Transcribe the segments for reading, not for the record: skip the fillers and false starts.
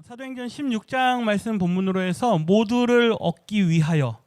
사도행전 16장 말씀 본문으로 해서 모두를 얻기 위하여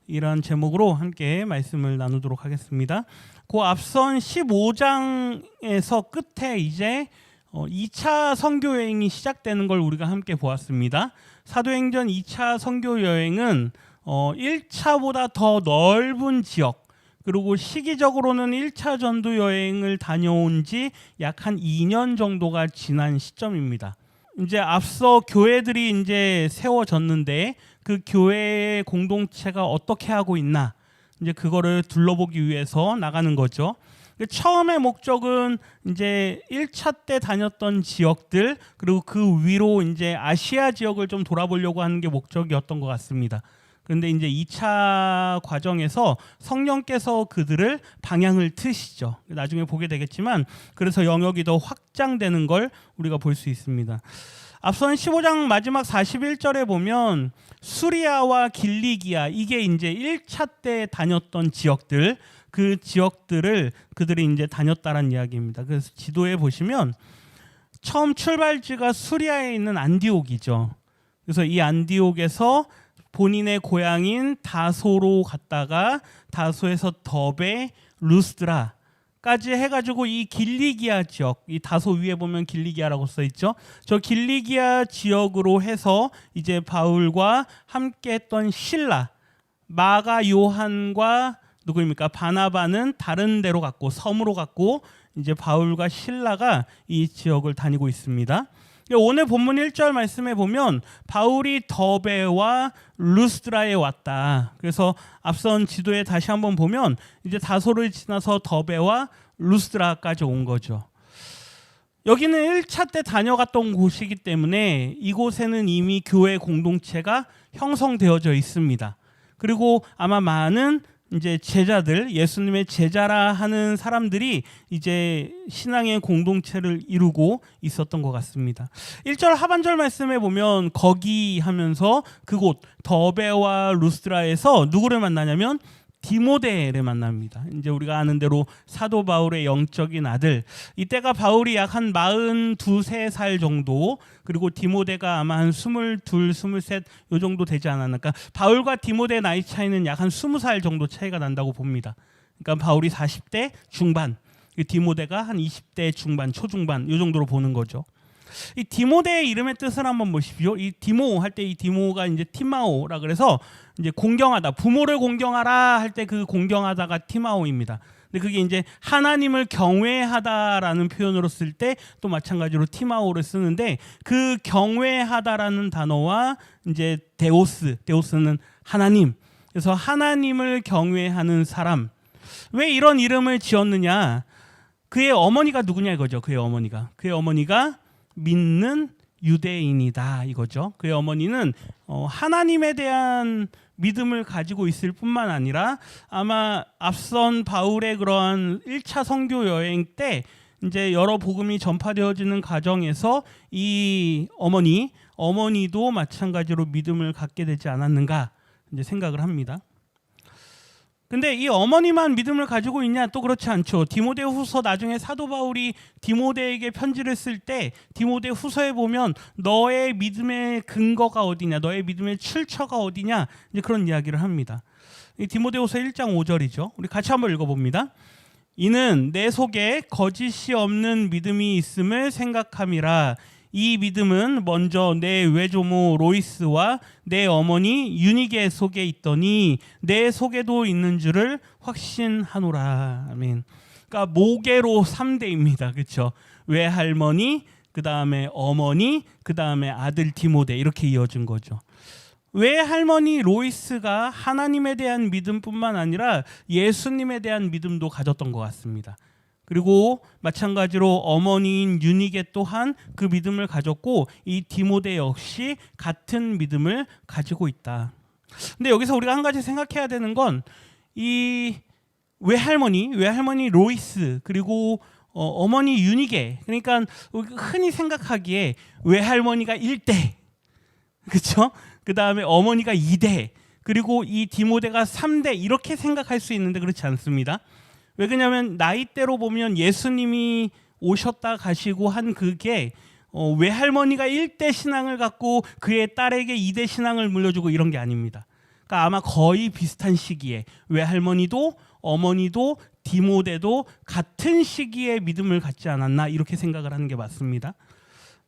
이런 제목으로 함께 말씀을 나누도록 하겠습니다. 그 앞선 15장에서 끝에 이제 2차 선교 여행이 시작되는 걸 우리가 함께 보았습니다. 사도행전 2차 선교 여행은 1차보다 더 넓은 지역, 그리고 시기적으로는 1차 전도 여행을 다녀온 지 약 한 2년 정도가 지난 시점입니다. 이제 앞서 교회들이 이제 세워졌는데 그 교회의 공동체가 어떻게 하고 있나, 이제 그거를 둘러보기 위해서 나가는 거죠. 처음의 목적은 이제 1차 때 다녔던 지역들, 그리고 그 위로 이제 아시아 지역을 좀 돌아보려고 하는 게 목적이었던 것 같습니다. 그런데 이제 2차 과정에서 성령께서 그들을 방향을 트시죠. 나중에 보게 되겠지만, 그래서 영역이 더 확장되는 걸 우리가 볼 수 있습니다. 앞선 15장 마지막 41절에 보면 수리아와 길리기아, 이게 이제 1차 때 다녔던 지역들, 그 지역들을 그들이 이제 다녔다라는 이야기입니다. 그래서 지도에 보시면 처음 출발지가 수리아에 있는 안디옥이죠. 그래서 이 안디옥에서 본인의 고향인 다소로 갔다가 다소에서 더베, 루스드라까지 해가지고 이 길리기아 지역, 이 다소 위에 보면 길리기아라고 써 있죠. 저 길리기아 지역으로 해서 이제 바울과 함께했던 실라, 마가 요한과 누구입니까? 바나바는 다른 데로 갔고 섬으로 갔고, 이제 바울과 실라가 이 지역을 다니고 있습니다. 오늘 본문 1절 말씀에 보면 바울이 더베와 루스드라에 왔다. 그래서 앞선 지도에 다시 한번 보면 이제 다소를 지나서 더베와 루스드라까지 온 거죠. 여기는 1차 때 다녀갔던 곳이기 때문에 이곳에는 이미 교회 공동체가 형성되어져 있습니다. 그리고 아마 많은 이제 제자들, 예수님의 제자라 하는 사람들이 이제 신앙의 공동체를 이루고 있었던 것 같습니다. 1절 하반절 말씀에 보면 거기 하면서 그곳 더베와 루스드라에서 누구를 만나냐면 디모데를 만납니다. 이제 우리가 아는 대로 사도 바울의 영적인 아들, 이때가 바울이 약 한 42, 43살 정도, 그리고 디모데가 아마 한 22, 23 요 정도 되지 않았나. 그러니까 바울과 디모데 나이 차이는 약 한 20살 정도 차이가 난다고 봅니다. 그러니까 바울이 40대 중반, 디모데가 한 20대 중반, 초중반 요 정도로 보는 거죠. 이 디모데의 이름의 뜻을 한번 보십시오. 이 디모 할 때 이 디모가 이제 티마오라 그래서 이제 공경하다, 부모를 공경하라 할 때 그 공경하다가 티마오입니다. 근데 그게 이제 하나님을 경외하다라는 표현으로 쓸 때 또 마찬가지로 티마오를 쓰는데, 그 경외하다라는 단어와 이제 데오스는 하나님. 그래서 하나님을 경외하는 사람. 왜 이런 이름을 지었느냐? 그의 어머니가 누구냐 이거죠. 그의 어머니가 믿는 유대인이다 이거죠. 그의 어머니는 하나님에 대한 믿음을 가지고 있을 뿐만 아니라 아마 앞선 바울의 그러한 1차 선교 여행 때 이제 여러 복음이 전파되어지는 과정에서 이 어머니도 마찬가지로 믿음을 갖게 되지 않았는가 이제 생각을 합니다. 근데 이 어머니만 믿음을 가지고 있냐? 또 그렇지 않죠. 디모데후서 나중에 사도 바울이 디모데에게 편지를 쓸 때 디모데 후서에 보면 너의 믿음의 근거가 어디냐, 너의 믿음의 출처가 어디냐, 이제 그런 이야기를 합니다. 이 디모데후서 1장 5절이죠. 우리 같이 한번 읽어봅니다. 이는 내 속에 거짓이 없는 믿음이 있음을 생각함이라. 이 믿음은 먼저 내 외조모 로이스와 내 어머니 유니게 속에 있더니 내 속에도 있는 줄을 확신하노라. 아멘. 그러니까 모계로 3대입니다. 그렇죠? 외할머니, 그 다음에 어머니, 그 다음에 아들 디모데, 이렇게 이어진 거죠. 외할머니 로이스가 하나님에 대한 믿음뿐만 아니라 예수님에 대한 믿음도 가졌던 것 같습니다. 그리고 마찬가지로 어머니인 유니게 또한 그 믿음을 가졌고, 이 디모데 역시 같은 믿음을 가지고 있다. 근데 여기서 우리가 한 가지 생각해야 되는 건 이 외할머니 로이스, 그리고 어머니 유니게, 그러니까 흔히 생각하기에 외할머니가 1대, 그렇죠? 그 다음에 어머니가 2대, 그리고 이 디모데가 3대, 이렇게 생각할 수 있는데 그렇지 않습니다. 왜 그러냐면 나이대로 보면 예수님이 오셨다 가시고 한 그게 외할머니가 1대 신앙을 갖고 그의 딸에게 2대 신앙을 물려주고 이런 게 아닙니다. 그러니까 아마 거의 비슷한 시기에 외할머니도 어머니도 디모데도 같은 시기에 믿음을 갖지 않았나 이렇게 생각을 하는 게 맞습니다.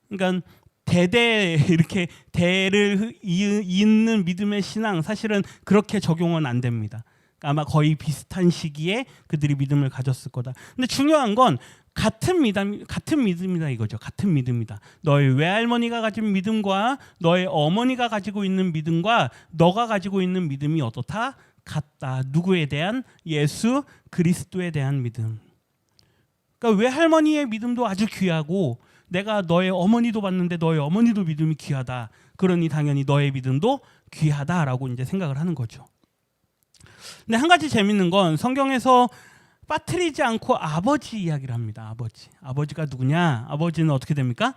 그러니까 대대 이렇게 대를 잇는 믿음의 신앙 사실은 그렇게 적용은 안 됩니다. 아마 거의 비슷한 시기에 그들이 믿음을 가졌을 거다. 근데 중요한 건 같은 믿음이다 이거죠. 같은 믿음이다. 너의 외할머니가 가진 믿음과 너의 어머니가 가지고 있는 믿음과 너가 가지고 있는 믿음이 어떻다? 같다. 누구에 대한? 예수 그리스도에 대한 믿음. 그러니까 외할머니의 믿음도 아주 귀하고 내가 너의 어머니도 봤는데 너의 어머니도 믿음이 귀하다. 그러니 당연히 너의 믿음도 귀하다라고 이제 생각을 하는 거죠. 근데 한 가지 재밌는 건 성경에서 빠뜨리지 않고 아버지 이야기를 합니다. 아버지가 누구냐? 아버지는 어떻게 됩니까?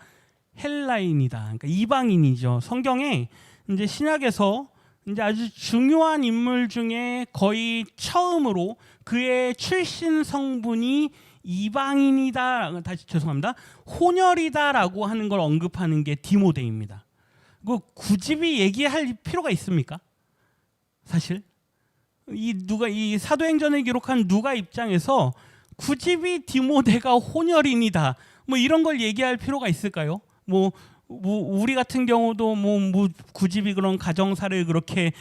헬라인이다. 그러니까 이방인이죠. 성경에 이제 신약에서 이제 아주 중요한 인물 중에 거의 처음으로 그의 출신 성분이 이방인이다. 다시 죄송합니다. 혼혈이다라고 하는 걸 언급하는 게 디모데입니다. 그 굳이 얘기할 필요가 있습니까? 사실 이 사도행전을 기록한 누가 입장에서 굳이 디모데가 혼혈인이다. 뭐 이런 걸 얘기할 필요가 있을까요? 뭐 우리 같은 경우도 뭐 굳이 그런 가정사를 그렇게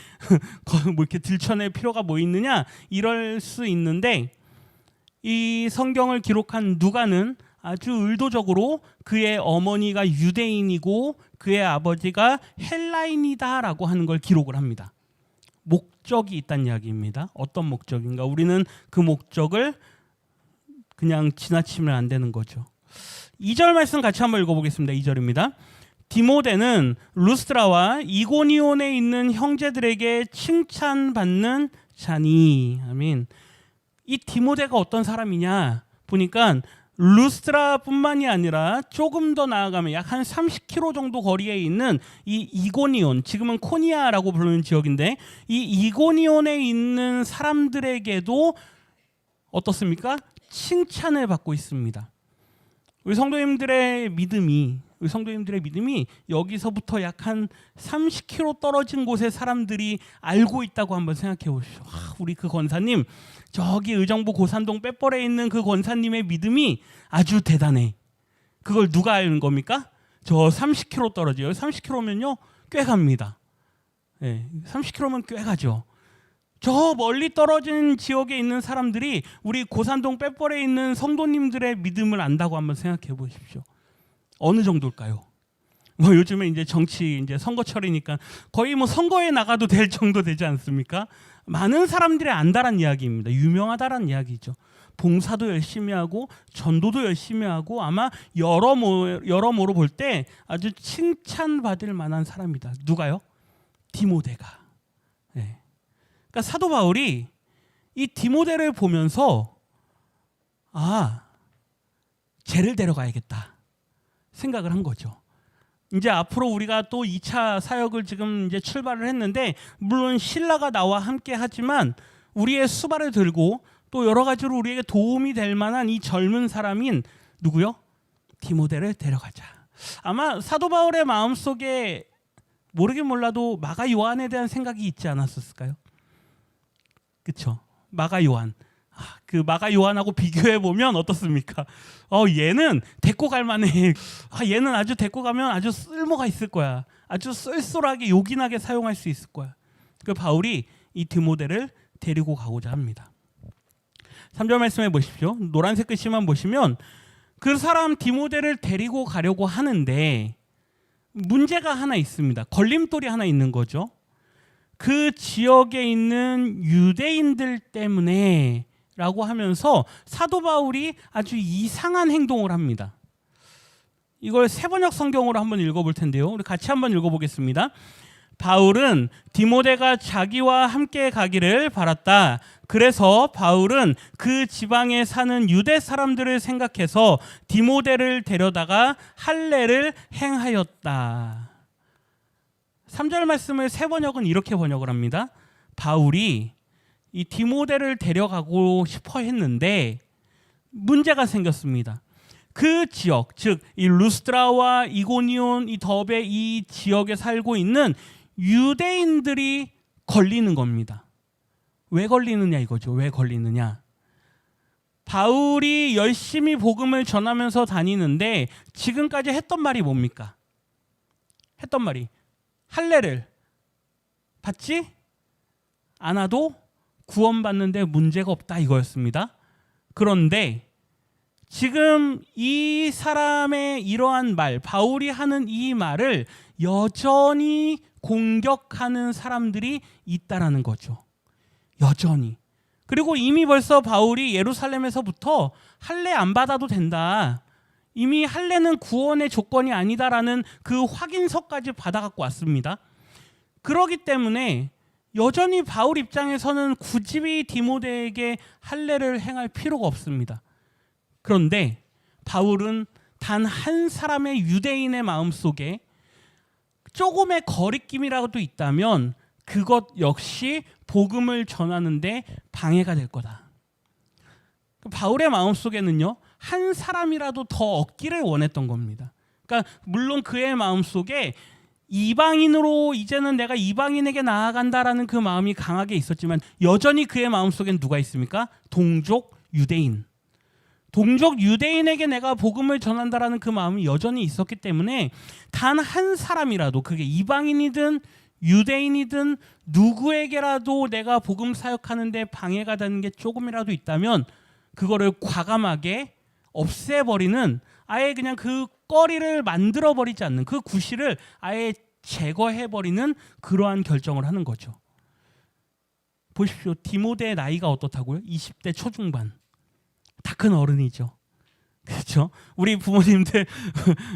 뭐 이렇게 들춰낼 필요가 뭐 있느냐 이럴 수 있는데 이 성경을 기록한 누가는 아주 의도적으로 그의 어머니가 유대인이고 그의 아버지가 헬라인이다라고 하는 걸 기록을 합니다. 목적이 있다는 이야기입니다. 어떤 목적인가? 우리는 그 목적을 그냥 지나치면 안 되는 거죠. 2절 말씀 같이 한번 읽어보겠습니다. 2절입니다. 디모데는 루스드라와 이고니온에 있는 형제들에게 칭찬받는 자니. 아멘. 이 디모데가 어떤 사람이냐 보니까 루스드라뿐만이 아니라 조금 더 나아가면 약 한 30km 정도 거리에 있는 이 이고니온, 지금은 코니아라고 부르는 지역인데 이 이고니온에 있는 사람들에게도 어떻습니까? 칭찬을 받고 있습니다. 우리 성도님들의 믿음이 여기서부터 약 한 30km 떨어진 곳의 사람들이 알고 있다고 한번 생각해 보십시오. 우리 그 권사님 저기 의정부 고산동 빼벌에 있는 그 권사님의 믿음이 아주 대단해. 그걸 누가 아는 겁니까? 저 30km 떨어져요. 30km면요 꽤 갑니다. 30km면 꽤 가죠. 저 멀리 떨어진 지역에 있는 사람들이 우리 고산동 빼벌에 있는 성도님들의 믿음을 안다고 한번 생각해 보십시오. 어느 정도일까요? 뭐 요즘에 이제 정치 이제 선거철이니까 거의 뭐 선거에 나가도 될 정도 되지 않습니까? 많은 사람들이 안다란 이야기입니다. 유명하다란 이야기죠. 봉사도 열심히 하고 전도도 열심히 하고 아마 여러모로 볼 때 아주 칭찬받을 만한 사람이다. 누가요? 디모데가. 그러니까 사도 바울이 이 디모데를 보면서 쟤를 데려가야겠다 생각을 한 거죠. 이제 앞으로 우리가 또 2차 사역을 지금 이제 출발을 했는데 물론 신라가 나와 함께 하지만 우리의 수발을 들고 또 여러 가지로 우리에게 도움이 될 만한 이 젊은 사람인 누구요? 디모데를 데려가자. 아마 사도 바울의 마음속에 모르긴 몰라도 마가 요한에 대한 생각이 있지 않았었을까요? 그렇죠. 마가 요한. 그 마가 요한하고 비교해 보면 어떻습니까? 얘는 데리고 갈 만해. 얘는 아주 데리고 가면 아주 쓸모가 있을 거야. 아주 쏠쏠하게 요긴하게 사용할 수 있을 거야. 그 바울이 이 디모데를 데리고 가고자 합니다. 3절 말씀해 보십시오. 노란색 글씨만 보시면 그 사람 디모데를 데리고 가려고 하는데 문제가 하나 있습니다. 걸림돌이 하나 있는 거죠. 그 지역에 있는 유대인들 때문에 라고 하면서 사도 바울이 아주 이상한 행동을 합니다. 이걸 세번역 성경으로 한번 읽어볼 텐데요. 우리 같이 한번 읽어보겠습니다. 바울은 디모데가 자기와 함께 가기를 바랐다. 그래서 바울은 그 지방에 사는 유대 사람들을 생각해서 디모데를 데려다가 할례를 행하였다. 3절 말씀을 세번역은 이렇게 번역을 합니다. 바울이 이 디모데를 데려가고 싶어 했는데 문제가 생겼습니다. 그 지역, 즉 이 루스드라와 이고니온, 이 더베 이 지역에 살고 있는 유대인들이 걸리는 겁니다. 왜 걸리느냐 이거죠. 왜 걸리느냐? 바울이 열심히 복음을 전하면서 다니는데 지금까지 했던 말이 뭡니까? 했던 말이 할례를 받지 않아도 구원받는데 문제가 없다 이거였습니다. 그런데 지금 이 사람의 이러한 말, 바울이 하는 이 말을 여전히 공격하는 사람들이 있다라는 거죠. 여전히. 그리고 이미 벌써 바울이 예루살렘에서부터 할례 안 받아도 된다. 이미 할례는 구원의 조건이 아니다라는 그 확인서까지 받아갖고 왔습니다. 그러기 때문에 여전히 바울 입장에서는 굳이 디모데에게 할례를 행할 필요가 없습니다. 그런데 바울은 단 한 사람의 유대인의 마음속에 조금의 거리낌이라도 있다면 그것 역시 복음을 전하는데 방해가 될 거다. 바울의 마음속에는요, 한 사람이라도 더 얻기를 원했던 겁니다. 그러니까 물론 그의 마음속에 이방인으로 이제는 내가 이방인에게 나아간다라는 그 마음이 강하게 있었지만 여전히 그의 마음속엔 누가 있습니까? 동족 유대인. 동족 유대인에게 내가 복음을 전한다라는 그 마음이 여전히 있었기 때문에 단 한 사람이라도 그게 이방인이든 유대인이든 누구에게라도 내가 복음 사역하는데 방해가 되는 게 조금이라도 있다면 그거를 과감하게 없애버리는, 아예 그냥 그 꺼리를 만들어버리지 않는, 그 구실을 아예 제거해버리는 그러한 결정을 하는 거죠. 보십시오. 디모데의 나이가 어떻다고요? 20대 초중반. 다 큰 어른이죠. 그렇죠? 우리 부모님들,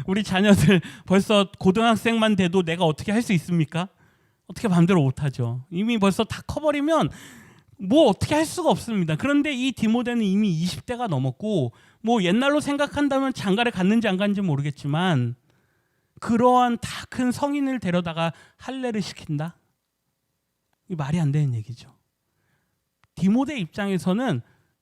우리 자녀들 벌써 고등학생만 돼도 내가 어떻게 할 수 있습니까? 어떻게 마음대로 못하죠. 이미 벌써 다 커버리면 뭐 어떻게 할 수가 없습니다. 그런데 이 디모데는 이미 20대가 넘었고, 뭐 옛날로 생각한다면 장가를 갔는지 안 갔는지 모르겠지만 그러한 다 큰 성인을 데려다가 할례를 시킨다? 이 말이 안 되는 얘기죠. 디모데 입장에서는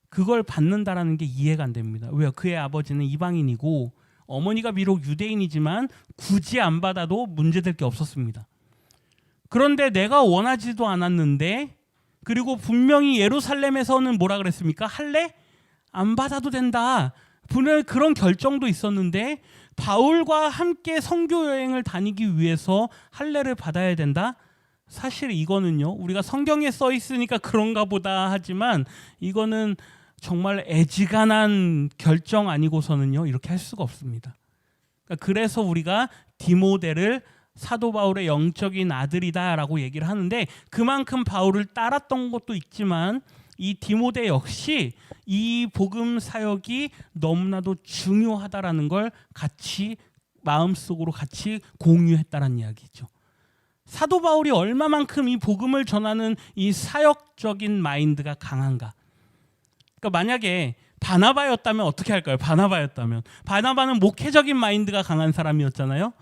그걸 받는다라는 게 이해가 안 됩니다. 왜요? 그의 아버지는 이방인이고 어머니가 비록 유대인이지만 굳이 안 받아도 문제될 게 없었습니다. 그런데 내가 원하지도 않았는데, 그리고 분명히 예루살렘에서는 뭐라 그랬습니까? 할례 안 받아도 된다. 분명 그런 결정도 있었는데 바울과 함께 선교 여행을 다니기 위해서 할례를 받아야 된다? 사실 이거는요, 우리가 성경에 써 있으니까 그런가 보다 하지만 이거는 정말 애지간한 결정 아니고서는요 이렇게 할 수가 없습니다. 그러니까 그래서 우리가 디모데를 사도 바울의 영적인 아들이다라고 얘기를 하는데, 그만큼 바울을 따랐던 것도 있지만 이 디모데 역시 이 복음 사역이 너무나도 중요하다라는 걸 같이 마음속으로 같이 공유했다는 이야기죠. 사도 바울이 얼마만큼 이 복음을 전하는 이 사역적인 마인드가 강한가. 그러니까 만약에 바나바였다면 어떻게 할까요? 바나바는 목회적인 마인드가 강한 사람이었잖아요.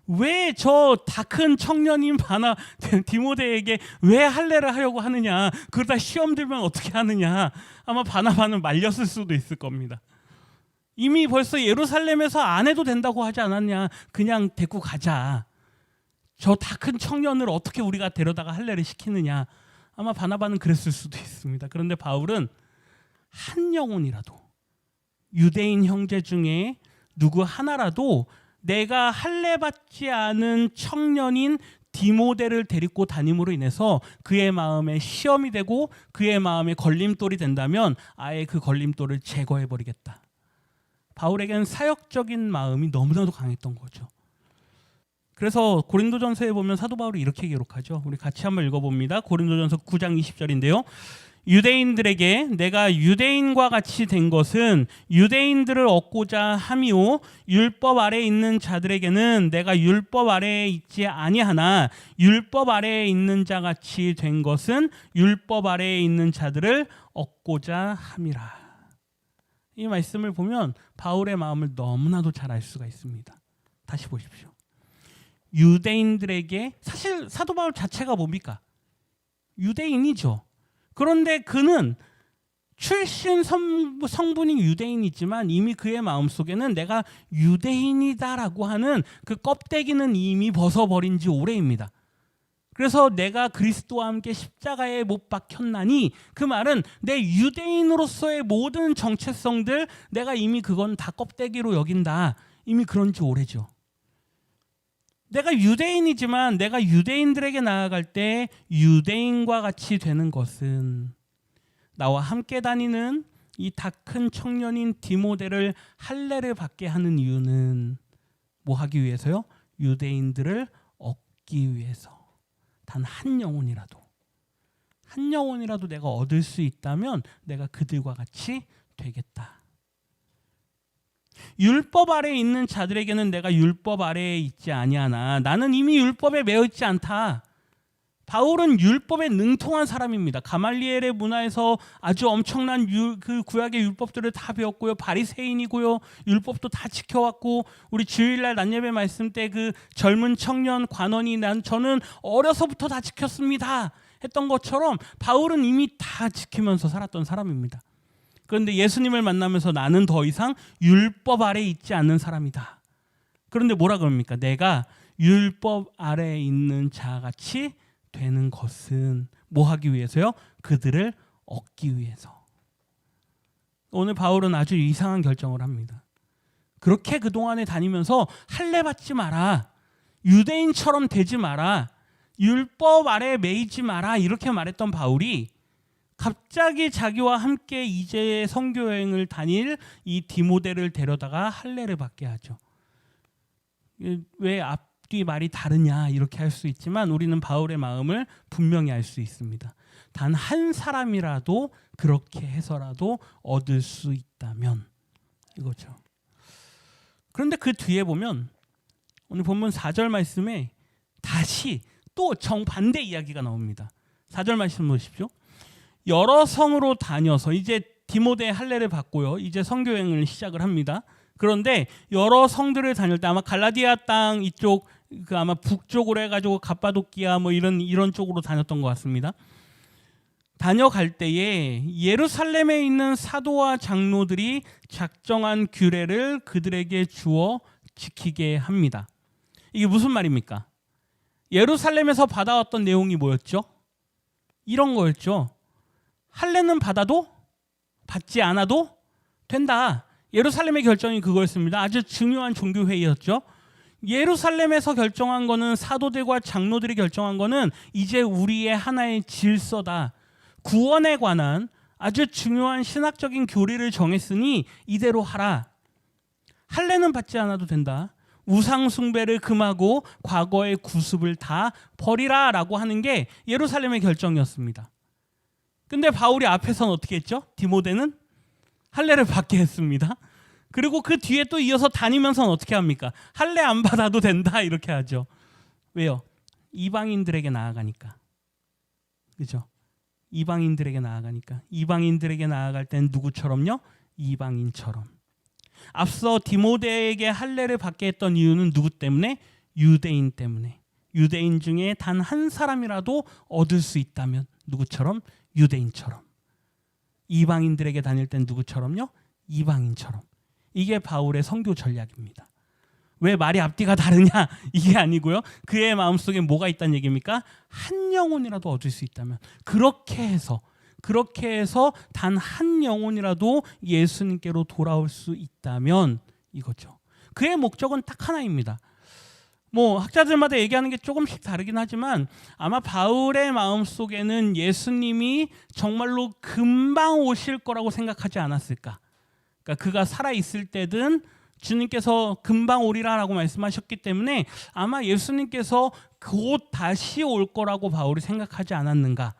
왜 저 다 큰 청년인 디모데에게 왜 할례를 하려고 하느냐, 그러다 시험 들면 어떻게 하느냐. 아마 바나바는 말렸을 수도 있을 겁니다. 이미 벌써 예루살렘에서 안 해도 된다고 하지 않았냐, 그냥 데리고 가자. 저 다 큰 청년을 어떻게 우리가 데려다가 할례를 시키느냐. 아마 바나바는 그랬을 수도 있습니다. 그런데 바울은 한 영혼이라도, 유대인 형제 중에 누구 하나라도 내가 할례 받지 않은 청년인 디모데를 데리고 다님으로 인해서 그의 마음에 시험이 되고 그의 마음에 걸림돌이 된다면 아예 그 걸림돌을 제거해버리겠다. 바울에게는 사역적인 마음이 너무나도 강했던 거죠. 그래서 고린도전서에 보면 사도 바울이 이렇게 기록하죠. 우리 같이 한번 읽어봅니다. 고린도전서 9장 20절인데요. 유대인들에게 내가 유대인과 같이 된 것은 유대인들을 얻고자 함이요, 율법 아래에 있는 자들에게는 내가 율법 아래에 있지 아니하나 율법 아래에 있는 자 같이 된 것은 율법 아래에 있는 자들을 얻고자 함이라. 이 말씀을 보면 바울의 마음을 너무나도 잘 알 수가 있습니다. 다시 보십시오. 유대인들에게, 사실 사도 바울 자체가 뭡니까? 유대인이죠. 그런데 그는 출신 성분이 유대인이지만 이미 그의 마음속에는 내가 유대인이다라고 하는 그 껍데기는 이미 벗어버린 지 오래입니다. 그래서 내가 그리스도와 함께 십자가에 못 박혔나니 그 말은 내 유대인으로서의 모든 정체성들 내가 이미 그건 다 껍데기로 여긴다. 이미 그런 지 오래죠. 내가 유대인이지만 내가 유대인들에게 나아갈 때 유대인과 같이 되는 것은 나와 함께 다니는 이 다 큰 청년인 디모데를 할례를 받게 하는 이유는 뭐 하기 위해서요? 유대인들을 얻기 위해서. 단 한 영혼이라도 내가 얻을 수 있다면 내가 그들과 같이 되겠다. 율법 아래에 있는 자들에게는 내가 율법 아래에 있지 아니하나 나는 이미 율법에 매여 있지 않다. 바울은 율법에 능통한 사람입니다. 가말리엘의 문화에서 아주 엄청난 그 구약의 율법들을 다 배웠고요. 바리새인이고요. 율법도 다 지켜왔고 우리 주일날 낮예배 말씀 때 그 젊은 청년 관원이 저는 어려서부터 다 지켰습니다 했던 것처럼 바울은 이미 다 지키면서 살았던 사람입니다. 그런데 예수님을 만나면서 나는 더 이상 율법 아래에 있지 않는 사람이다. 그런데 뭐라 그럽니까? 내가 율법 아래에 있는 자같이 되는 것은 뭐 하기 위해서요? 그들을 얻기 위해서. 오늘 바울은 아주 이상한 결정을 합니다. 그렇게 그동안에 다니면서 할례 받지 마라. 유대인처럼 되지 마라. 율법 아래에 매이지 마라. 이렇게 말했던 바울이 갑자기 자기와 함께 이제 선교 여행을 다닐 이 디모데를 데려다가 할례를 받게 하죠. 왜 앞뒤 말이 다르냐 이렇게 할 수 있지만 우리는 바울의 마음을 분명히 알 수 있습니다. 단 한 사람이라도 그렇게 해서라도 얻을 수 있다면 이거죠. 그런데 그 뒤에 보면 오늘 본문 4절 말씀에 다시 또 정반대 이야기가 나옵니다. 4절 말씀 보십시오. 여러 성으로 다녀서 이제 디모데 할례를 받고요. 이제 선교 여행을 시작을 합니다. 그런데 여러 성들을 다닐 때 아마 갈라디아 땅 이쪽 그 아마 북쪽으로 해가지고 갑바도키아 뭐 이런 쪽으로 다녔던 것 같습니다. 다녀갈 때에 예루살렘에 있는 사도와 장로들이 작정한 규례를 그들에게 주어 지키게 합니다. 이게 무슨 말입니까? 예루살렘에서 받아왔던 내용이 뭐였죠? 이런 거였죠. 할례는 받아도 받지 않아도 된다. 예루살렘의 결정이 그거였습니다. 아주 중요한 종교회의였죠. 예루살렘에서 결정한 거는 사도들과 장로들이 결정한 거는 이제 우리의 하나의 질서다. 구원에 관한 아주 중요한 신학적인 교리를 정했으니 이대로 하라. 할례는 받지 않아도 된다. 우상 숭배를 금하고 과거의 구습을 다 버리라 라고 하는 게 예루살렘의 결정이었습니다. 근데 바울이 앞에서는 어떻게 했죠? 디모데는 할례를 받게 했습니다. 그리고 그 뒤에 또 이어서 다니면서는 어떻게 합니까? 할례 안 받아도 된다 이렇게 하죠. 왜요? 이방인들에게 나아가니까. 그죠? 이방인들에게 나아가니까. 이방인들에게 나아갈 땐 누구처럼요? 이방인처럼. 앞서 디모데에게 할례를 받게 했던 이유는 누구 때문에? 유대인 때문에. 유대인 중에 단 한 사람이라도 얻을 수 있다면 누구처럼? 유대인처럼. 이방인들에게 다닐 땐 누구처럼요? 이방인처럼. 이게 바울의 선교 전략입니다. 왜 말이 앞뒤가 다르냐? 이게 아니고요. 그의 마음속에 뭐가 있다는 얘기입니까? 한 영혼이라도 얻을 수 있다면 그렇게 해서 단 한 영혼이라도 예수님께로 돌아올 수 있다면 이거죠. 그의 목적은 딱 하나입니다. 뭐 학자들마다 얘기하는 게 조금씩 다르긴 하지만 아마 바울의 마음속에는 예수님이 정말로 금방 오실 거라고 생각하지 않았을까. 그러니까 그가 살아있을 때든 주님께서 금방 오리라라고 말씀하셨기 때문에 아마 예수님께서 곧 다시 올 거라고 바울이 생각하지 않았는가.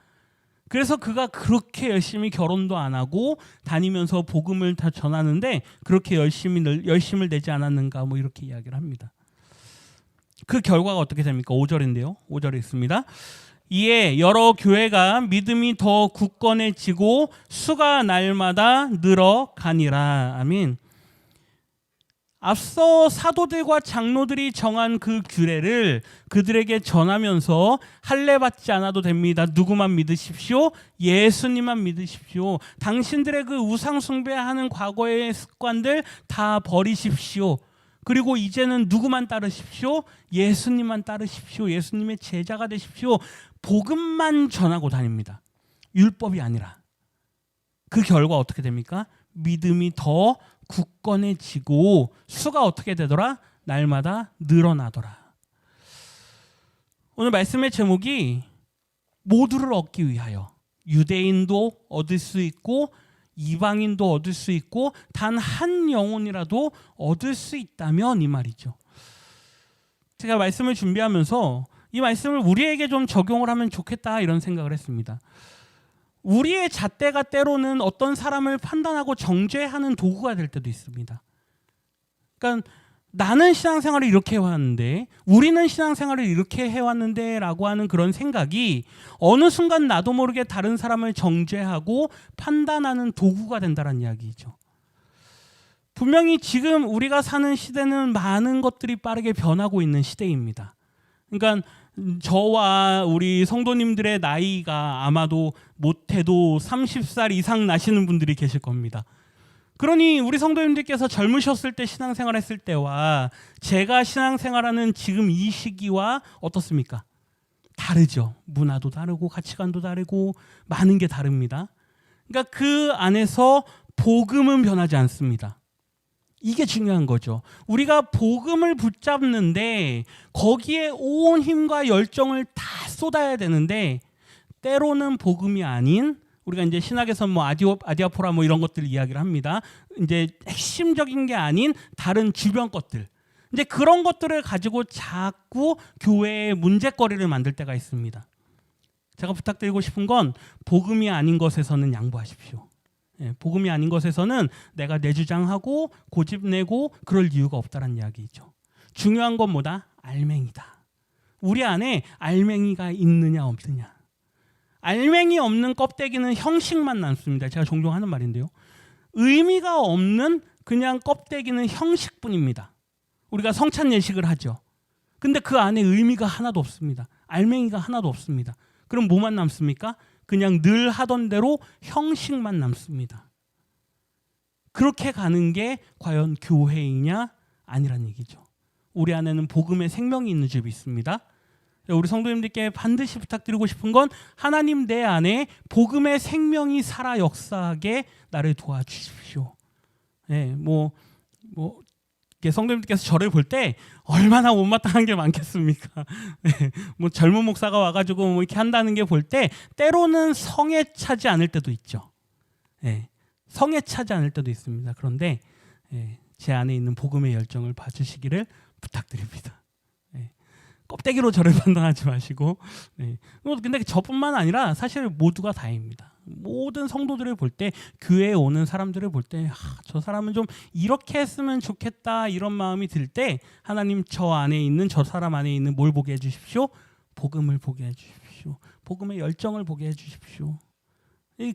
그래서 그가 그렇게 열심히 결혼도 안 하고 다니면서 복음을 다 전하는데 그렇게 열심을 내지 않았는가 뭐 이렇게 이야기를 합니다. 그 결과가 어떻게 됩니까? 5절인데요. 5절에 있습니다. 이에 여러 교회가 믿음이 더 굳건해지고 수가 날마다 늘어가니라. 아멘. 앞서 사도들과 장로들이 정한 그 규례를 그들에게 전하면서 할례 받지 않아도 됩니다. 누구만 믿으십시오. 예수님만 믿으십시오. 당신들의 그 우상 숭배하는 과거의 습관들 다 버리십시오. 그리고 이제는 누구만 따르십시오. 예수님만 따르십시오. 예수님의 제자가 되십시오. 복음만 전하고 다닙니다. 율법이 아니라. 그 결과 어떻게 됩니까? 믿음이 더 굳건해지고 수가 어떻게 되더라? 날마다 늘어나더라. 오늘 말씀의 제목이 모두를 얻기 위하여. 유대인도 얻을 수 있고 이방인도 얻을 수 있고 단 한 영혼이라도 얻을 수 있다면 이 말이죠. 제가 말씀을 준비하면서 이 말씀을 우리에게 좀 적용을 하면 좋겠다 이런 생각을 했습니다. 우리의 잣대가 때로는 어떤 사람을 판단하고 정죄하는 도구가 될 때도 있습니다. 그러니까 나는 신앙생활을 이렇게 해왔는데 우리는 신앙생활을 이렇게 해왔는데 라고 하는 그런 생각이 어느 순간 나도 모르게 다른 사람을 정죄하고 판단하는 도구가 된다는 이야기죠. 분명히 지금 우리가 사는 시대는 많은 것들이 빠르게 변하고 있는 시대입니다. 그러니까 저와 우리 성도님들의 나이가 아마도 못해도 30살 이상 나시는 분들이 계실 겁니다. 그러니 우리 성도님들께서 젊으셨을 때 신앙생활 했을 때와 제가 신앙생활하는 지금 이 시기와 어떻습니까? 다르죠. 문화도 다르고 가치관도 다르고 많은 게 다릅니다. 그러니까 그 안에서 복음은 변하지 않습니다. 이게 중요한 거죠. 우리가 복음을 붙잡는데 거기에 온 힘과 열정을 다 쏟아야 되는데 때로는 복음이 아닌 우리가 이제 신학에서 뭐 아디아포라 뭐 이런 것들 이야기를 합니다. 이제 핵심적인 게 아닌 다른 주변 것들. 이제 그런 것들을 가지고 자꾸 교회의 문제거리를 만들 때가 있습니다. 제가 부탁드리고 싶은 건 복음이 아닌 것에서는 양보하십시오. 복음이 아닌 것에서는 내가 내 주장하고 고집내고 그럴 이유가 없다는 이야기죠. 중요한 건 뭐다? 알맹이다. 우리 안에 알맹이가 있느냐 없느냐. 알맹이 없는 껍데기는 형식만 남습니다. 제가 종종 하는 말인데요. 의미가 없는 그냥 껍데기는 형식뿐입니다. 우리가 성찬 예식을 하죠. 근데 그 안에 의미가 하나도 없습니다. 알맹이가 하나도 없습니다. 그럼 뭐만 남습니까? 그냥 늘 하던 대로 형식만 남습니다. 그렇게 가는 게 과연 교회이냐? 아니란 얘기죠. 우리 안에는 복음의 생명이 있는 집이 있습니다. 우리 성도님들께 반드시 부탁드리고 싶은 건 하나님 내 안에 복음의 생명이 살아 역사하게 나를 도와주십시오. 성도님들께서 저를 볼 때 얼마나 못마땅한 게 많겠습니까? 뭐 젊은 목사가 와가지고 뭐 이렇게 한다는 게 볼 때 때로는 성에 차지 않을 때도 있죠. 성에 차지 않을 때도 있습니다. 그런데 제 안에 있는 복음의 열정을 봐주시기를 부탁드립니다. 껍데기로 저를 판단하지 마시고. 근데 저뿐만 아니라 사실 모두가 다입니다. 모든 성도들을 볼 때, 교회에 오는 사람들을 볼 때, 저 사람은 좀 이렇게 했으면 좋겠다 이런 마음이 들 때 하나님 저 안에 있는 저 사람 안에 있는 뭘 보게 해주십시오? 복음을 보게 해주십시오. 복음의 열정을 보게 해주십시오.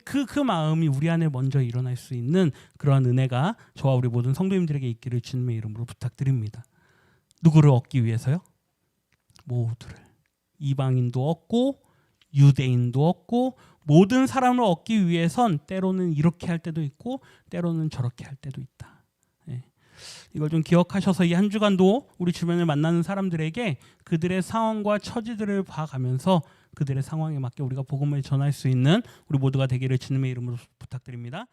그 마음이 우리 안에 먼저 일어날 수 있는 그러한 은혜가 저와 우리 모든 성도님들에게 있기를 주님의 이름으로 부탁드립니다. 누구를 얻기 위해서요? 모두를. 이방인도 얻고 유대인도 얻고 모든 사람을 얻기 위해선 때로는 이렇게 할 때도 있고 때로는 저렇게 할 때도 있다. 이걸 좀 기억하셔서 이 한 주간도 우리 주변을 만나는 사람들에게 그들의 상황과 처지들을 봐가면서 그들의 상황에 맞게 우리가 복음을 전할 수 있는 우리 모두가 되기를 주님의 이름으로 부탁드립니다.